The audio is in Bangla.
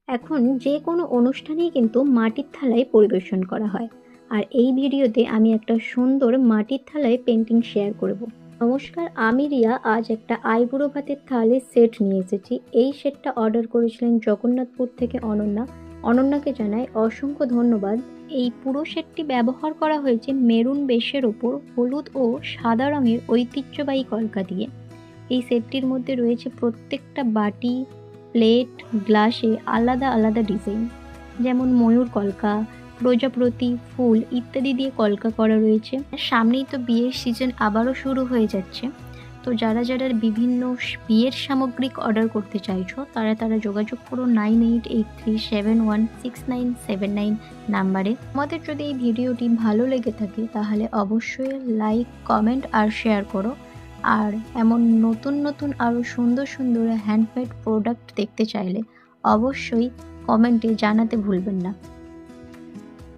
এখন যে কোনো অনুষ্ঠানেই কিন্তু মাটির থালায় পরিবেশন করা হয়। আর এই ভিডিওতে আমি একটা সুন্দর মাটির থালায় পেন্টিং শেয়ার করব। নমস্কার, আমি রিয়া। আজ একটা আইবুড়ো ভাতের থালির সেট নিয়ে এসেছি। এই সেটটা অর্ডার করেছিলেন জগন্নাথপুর থেকে অনন্যা। অনন্যাকে জানাই অসংখ্য ধন্যবাদ। এই পুরো সেটটি ব্যবহার করা হয়েছে মেরুন বেশের ওপর হলুদ ও সাদা রঙের ঐতিহ্যবাহী কলকা দিয়ে। এই সেটটির মধ্যে রয়েছে প্রত্যেকটা বাটি, প্লেট, গ্লাসে আলাদা আলাদা ডিজাইন, যেমন ময়ূর কলকা, প্রজাপতি, ফুল ইত্যাদি দিয়ে কলকা করা রয়েছে। সামনেই তো বিয়ের সিজন আবারও শুরু হয়ে যাচ্ছে। তো যারা যারা বিভিন্ন বিয়ের সামগ্রিক অর্ডার করতে চাইছো তারা যোগাযোগ করো 9883716979 নাম্বারে। আমাদের যদি এই ভিডিওটি ভালো লেগে থাকে তাহলে অবশ্যই লাইক, কমেন্ট আর শেয়ার করো। আর এমন নতুন নতুন আরও সুন্দর সুন্দর হ্যান্ডমেড প্রোডাক্ট দেখতে চাইলে অবশ্যই কমেন্টে জানাতে ভুলবেন না।